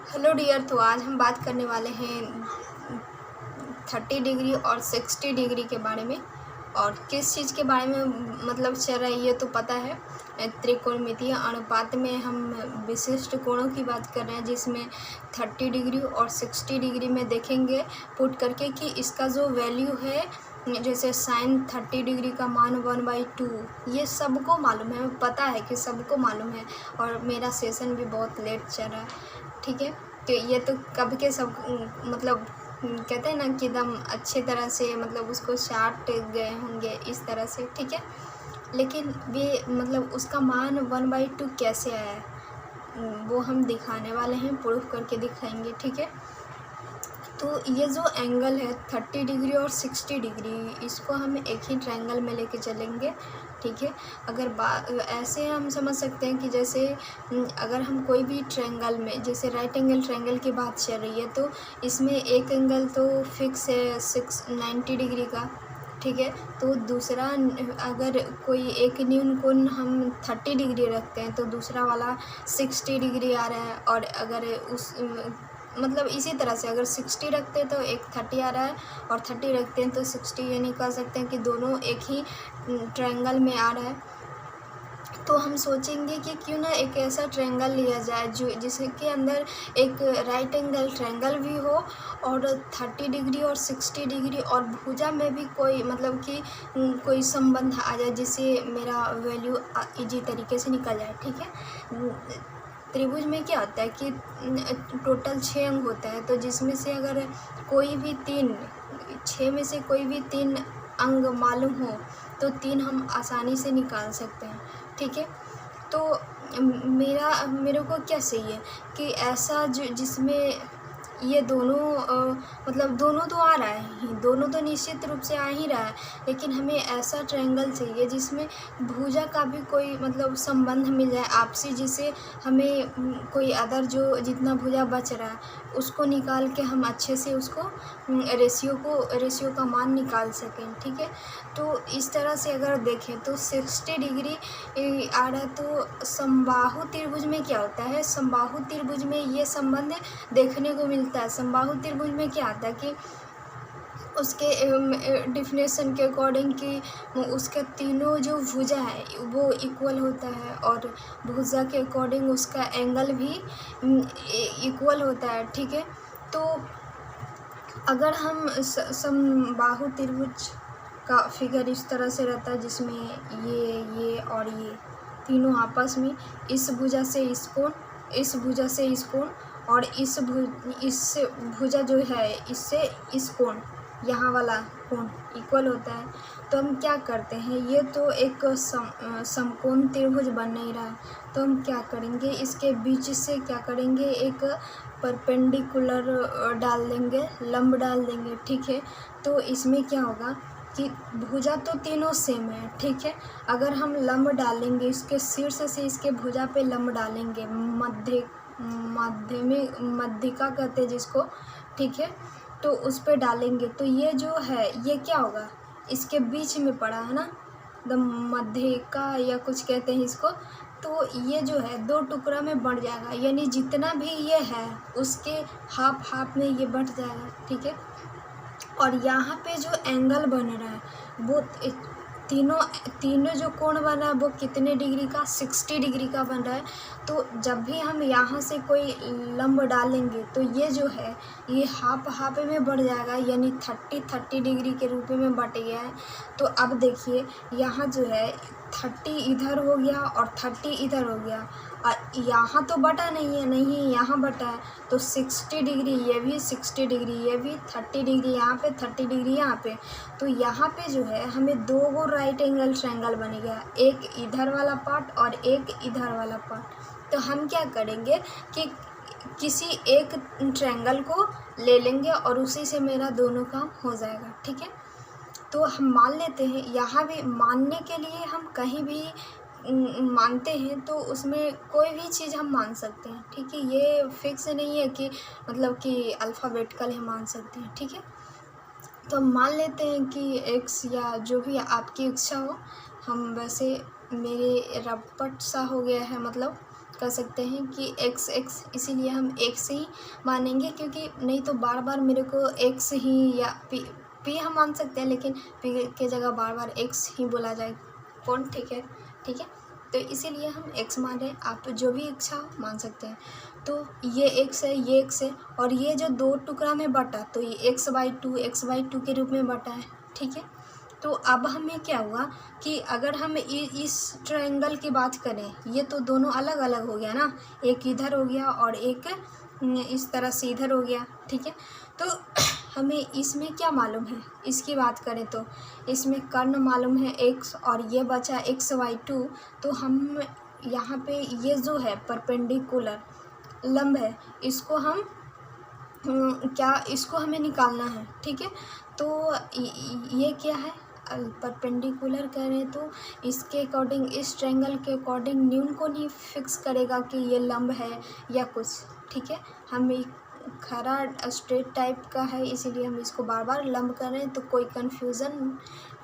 Hello dear. तो आज हम बात करने वाले हैं 30 डिग्री और 60 डिग्री के बारे में। और किस चीज़ के बारे में मतलब चल रहा है ये तो पता है। त्रिकोणमितीय अनुपात में हम विशिष्ट कोणों की बात कर रहे हैं, जिसमें 30 डिग्री और 60 डिग्री में देखेंगे पुट करके कि इसका जो वैल्यू है, जैसे साइन 30 डिग्री का मान 1/2, ये सबको मालूम है, पता है कि सबको मालूम है। और मेरा सेशन भी बहुत लेट चल रहा है, ठीक है। तो ये तो कब के सब मतलब कहते हैं ना कि एकदम अच्छे तरह से मतलब उसको चाट गए होंगे इस तरह से, ठीक है। लेकिन वे मतलब उसका मान 1/2 कैसे आया है वो हम दिखाने वाले हैं, प्रूफ करके दिखाएंगे, ठीक है। तो ये जो एंगल है 30 डिग्री और 60 डिग्री, इसको हम एक ही ट्रायंगल में लेके चलेंगे, ठीक है। अगर ऐसे हम समझ सकते हैं कि जैसे अगर हम कोई भी ट्रायंगल में, जैसे राइट एंगल ट्रायंगल की बात चल रही है, तो इसमें एक एंगल तो फिक्स है 90 डिग्री का, ठीक है। तो दूसरा अगर कोई एक न्यून कोण हम 30 डिग्री रखते हैं तो दूसरा वाला 60 डिग्री आ रहा है। और अगर उस मतलब इसी तरह से अगर 60 रखते हैं तो एक 30 आ रहा है, और 30 रखते हैं तो 60, ये नहीं कह सकते हैं कि दोनों एक ही ट्रायंगल में आ रहा है। तो हम सोचेंगे कि क्यों ना एक ऐसा ट्रायंगल लिया जाए जो जिसके अंदर एक राइट एंगल ट्रायंगल भी हो, और 30 डिग्री और 60 डिग्री और भुजा में भी कोई मतलब कि कोई संबंध आ जाए, जिससे मेरा वैल्यू इजी तरीके से निकल जाए, ठीक है। त्रिभुज में क्या होता है कि टोटल 6 अंग होता है, तो जिसमें से अगर कोई भी 6 में से कोई भी 3 अंग मालूम हो तो 3 हम आसानी से निकाल सकते हैं, ठीक है। तो मेरे को क्या चाहिए कि ऐसा जिसमें ये दोनों मतलब दोनों तो आ रहा है ही, दोनों तो निश्चित रूप से आ ही रहा है, लेकिन हमें ऐसा ट्रायंगल चाहिए जिसमें भुजा का भी कोई मतलब संबंध मिल जाए आपसी, जिससे हमें कोई अदर जो जितना भुजा बच रहा है उसको निकाल के हम अच्छे से उसको रेशियो का मान निकाल सकें, ठीक है। तो इस तरह से अगर देखें तो 60 डिग्री आ रहा है, तो समबाहु त्रिभुज में क्या होता है, समबाहु त्रिभुज में ये संबंध देखने को मिलता है। समबाहु त्रिभुज में क्या आता है कि उसके डिफिनेशन के अकॉर्डिंग कि उसके तीनों जो भुजा है वो इक्वल होता है, और भुजा के अकॉर्डिंग उसका एंगल भी इक्वल होता है, ठीक है। तो अगर हम समबाहु त्रिभुज का फिगर इस तरह से रहता है, जिसमें ये और ये तीनों आपस में, इस भुजा से इस कोण, इस भुजा से इस कोण, और इस भुजा जो है इससे इस कोण, यहाँ वाला कोण इक्वल होता है। तो हम क्या करते हैं, ये तो एक समकोण त्रिभुज बन नहीं रहा है, तो हम क्या करेंगे, इसके बीच से क्या करेंगे, एक परपेंडिकुलर डाल देंगे, लंब डाल देंगे, ठीक है। तो इसमें क्या होगा कि भुजा तो तीनों सेम है, ठीक है। अगर हम लंब डालेंगे, इसके शीर्ष से इसके भुजा पे लंब डालेंगे, मध्यिका कहते हैं जिसको, ठीक है। तो उस पे डालेंगे तो ये जो है ये क्या होगा, इसके बीच में पड़ा है ना, द मध्यिका या कुछ कहते हैं इसको। तो ये जो है 2 टुकड़ा में बढ़ जाएगा, यानी जितना भी ये है उसके हाफ में ये बढ़ जाएगा, ठीक है। और यहाँ पे जो एंगल बन रहा है वो तीनों जो कोण बन रहा है वो कितने डिग्री का, 60 डिग्री का बन रहा है। तो जब भी हम यहाँ से कोई लंब डालेंगे तो ये जो है ये हाफ में बढ़ जाएगा, यानी 30 डिग्री के रूप में बट गया है। तो अब देखिए यहाँ जो है 30 इधर हो गया और 30 इधर हो गया, और यहाँ तो बटा नहीं है, नहीं यहाँ बटा है। तो 60 डिग्री ये भी, 60 डिग्री ये भी, 30 डिग्री यहाँ पे, 30 डिग्री यहाँ पे। तो यहाँ पे जो है हमें 2 गो राइट एंगल ट्रायंगल बन गया, एक इधर वाला पार्ट और एक इधर वाला पार्ट। तो हम क्या करेंगे कि किसी एक ट्रायंगल को ले लेंगे और उसी से मेरा दोनों काम हो जाएगा, ठीक है। तो हम मान लेते हैं, यहाँ भी मानने के लिए हम कहीं भी मानते हैं तो उसमें कोई भी चीज़ हम मान सकते हैं, ठीक है। ये फिक्स नहीं है कि मतलब कि अल्फ़ाबेटिकल ही मान सकते हैं, ठीक है। तो हम मान लेते हैं कि एक्स या जो भी आपकी इच्छा हो। हम वैसे मेरे रपट सा हो गया है मतलब, कर सकते हैं कि एक्स एक्स, इसीलिए हम एक्स ही मानेंगे, क्योंकि नहीं तो बार बार मेरे को एक्स ही या पी हम मान सकते हैं, लेकिन पी के जगह बार बार एक्स ही बोला जाए कौन, ठीक है। तो इसीलिए हम एक्स मान रहे हैं, आप जो भी इच्छा मान सकते हैं। तो ये एक्स है, ये एक्स है, और ये जो दो टुकड़ा में बटा तो ये x/2 के रूप में बटा है, ठीक है। तो अब हमें क्या हुआ कि अगर हम इस ट्रायंगल की बात करें, ये तो दोनों अलग अलग हो गया ना, एक इधर हो गया और एक इस तरह से इधर हो गया, ठीक है। तो हमें इसमें क्या मालूम है, इसकी बात करें तो इसमें कर्ण मालूम है x, और ये बचा x/2। तो हम यहाँ पे ये जो है परपेंडिकुलर लंब है, इसको हम इसको हमें निकालना है, ठीक है। तो ये क्या है, परपेंडिकुलर करें तो इसके अकॉर्डिंग, इस ट्रायंगल के अकॉर्डिंग न्यून को नहीं फिक्स करेगा कि ये लंब है या कुछ, ठीक है। हम एक खरा स्ट्रेट टाइप का है, इसीलिए हम इसको बार बार लंब कर रहे हैं, तो कोई कन्फ्यूज़न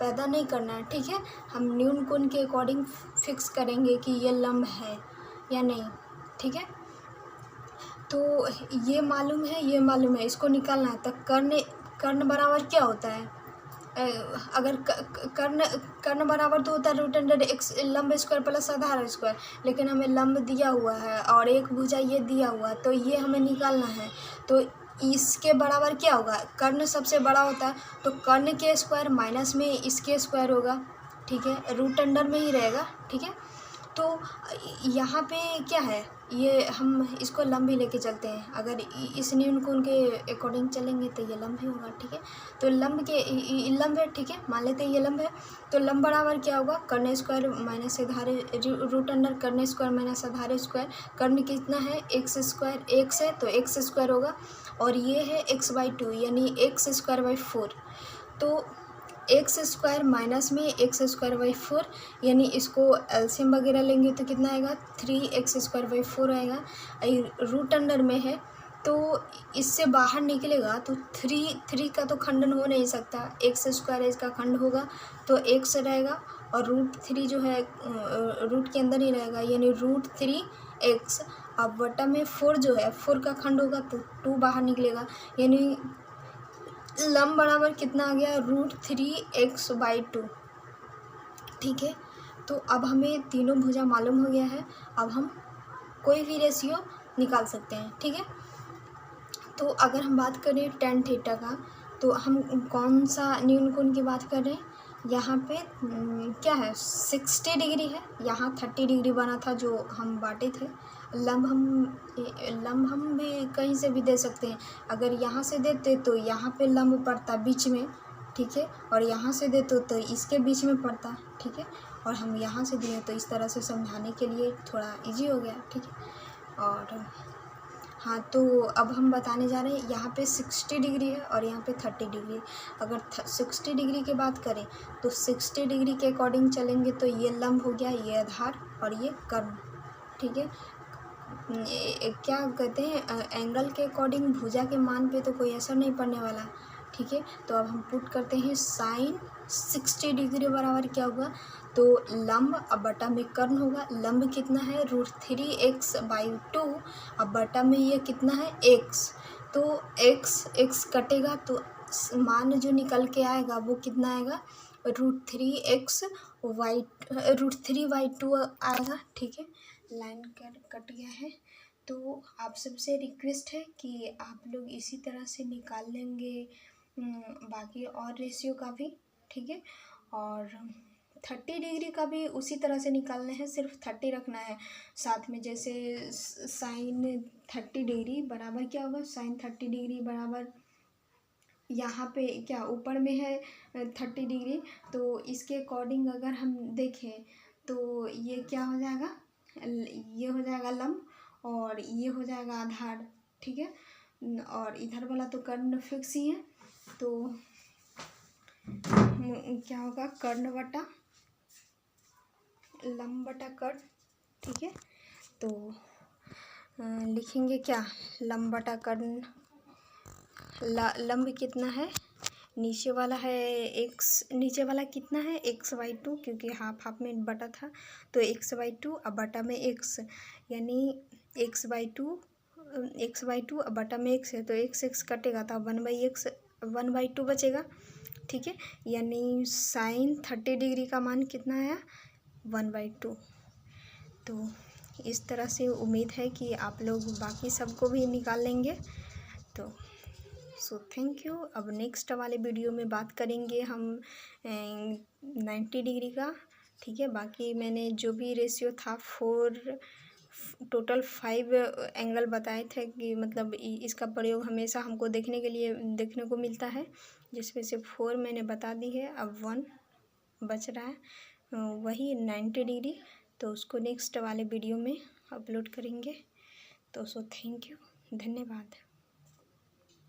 पैदा नहीं करना है, ठीक है। हम न्यून कोण के अकॉर्डिंग फिक्स करेंगे कि ये लंब है या नहीं, ठीक है। तो ये मालूम है, ये मालूम है, इसको निकालना है। तो कर्ण बराबर क्या होता है, अगर कर्ण बराबर तो होता है √x लंब स्क्वायर प्लस आधार स्क्वायर, लेकिन हमें लंब दिया हुआ है और एक भुजा ये दिया हुआ है, तो ये हमें निकालना है। तो इसके बराबर क्या होगा, कर्ण सबसे बड़ा होता है, तो कर्ण के स्क्वायर माइनस में इसके स्क्वायर होगा, ठीक है, √अंडर में ही रहेगा, ठीक है। तो यहाँ पे क्या है, ये हम इसको लंब ही लेके चलते हैं, अगर इस न्यून कोण के अकॉर्डिंग चलेंगे तो ये लंब ही होगा, ठीक है। तो लंब है, ठीक है, मान लेते हैं ये लंब है। तो लंब बराबर क्या होगा, कर्ण स्क्वायर माइनस आधार √अंडर कर्ण स्क्वायर माइनस आधार स्क्वायर। कर्ण कितना है, एक्स स्क्वायर, एक्स है तो एक्स स्क्वायर होगा, और ये है x/2 यानी x²/4। तो एक्स स्क्वायर माइनस में x²/4, यानी इसको एलसीएम वगैरह लेंगे तो कितना आएगा, 3x²/4 आएगा। √अंडर में है तो इससे बाहर निकलेगा तो 3 का तो खंडन हो नहीं सकता, x² इसका खंड होगा तो x रहेगा, और √3 जो है रूट के अंदर ही रहेगा, यानी √3x। अब बटा में 4 जो है 4 का खंड होगा तो 2 बाहर निकलेगा, यानी लंब बराबर कितना आ गया, √3x/2, ठीक है। तो अब हमें तीनों भुजा मालूम हो गया है, अब हम कोई भी रेशियो निकाल सकते हैं, ठीक है। तो अगर हम बात करें tan थीटा का, तो हम कौन सा न्यून कोण की बात कर रहे हैं, यहाँ पे क्या है 60 डिग्री है, यहाँ 30 डिग्री बना था जो हम बांटे थे। लंब हम भी कहीं से भी दे सकते हैं, अगर यहाँ से देते तो यहाँ पे लंब पड़ता बीच में, ठीक है, और यहाँ से देते तो इसके बीच में पड़ता, ठीक है, और हम यहाँ से दिए तो इस तरह से समझाने के लिए थोड़ा इजी हो गया, ठीक है। और हाँ, तो अब हम बताने जा रहे हैं, यहाँ पे 60 डिग्री है और यहाँ पे 30 डिग्री। अगर 60 डिग्री की बात करें तो 60 डिग्री के अकॉर्डिंग चलेंगे तो ये लंब हो गया, ये आधार और ये कर्ण, ठीक है। क्या कहते हैं, एंगल के अकॉर्डिंग भुजा के मान पे तो कोई असर नहीं पड़ने वाला, ठीक है। तो अब हम पुट करते हैं साइन 60 डिग्री बराबर क्या होगा, तो लंब अब बटा में कर्ण होगा, लंब कितना है √3x/2, अब बटा में ये कितना है x, तो x कटेगा तो मान जो निकल के आएगा वो कितना आएगा, √3/2 आएगा, ठीक है। लाइन कट गया है, तो आप सबसे रिक्वेस्ट है कि आप लोग इसी तरह से निकाल लेंगे बाकी और रेशियो का भी, ठीक है। और 30 डिग्री का भी उसी तरह से निकालना है, सिर्फ 30 रखना है साथ में, जैसे साइन 30 डिग्री बराबर क्या होगा, साइन 30 डिग्री बराबर यहाँ पे क्या ऊपर में है 30 डिग्री, तो इसके अकॉर्डिंग अगर हम देखें तो ये क्या हो जाएगा, ये हो जाएगा लंब और ये हो जाएगा आधार, ठीक है। और इधर वाला तो कर्ण फिक्स ही है, तो क्या होगा, कर्ण बटा लंब बटा कर्ण, ठीक है। तो लिखेंगे क्या, लंब बटा कर्ण, लंब कितना है नीचे वाला है एक्स, नीचे वाला कितना है x/2, क्योंकि हाफ हाफ में बटा था तो x/2 अब बटा में x, यानी x/2 अब बटा में x है तो x कटेगा तो 1/2 बचेगा। ठीक है, यानी साइन 30 डिग्री का मान कितना आया 1/2। तो इस तरह से उम्मीद है कि आप लोग बाकी सबको भी निकाल लेंगे। तो थैंक यू। अब नेक्स्ट वाले वीडियो में बात करेंगे हम 90 डिग्री का। ठीक है, बाकी मैंने जो भी रेशियो था टोटल 5 एंगल बताए थे कि मतलब इसका प्रयोग हमेशा हमको देखने को मिलता है, जिसमें से 4 मैंने बता दी है। अब 1 बच रहा है वही 90 डिग्री, तो उसको नेक्स्ट वाले वीडियो में अपलोड करेंगे। तो थैंक यू, धन्यवाद।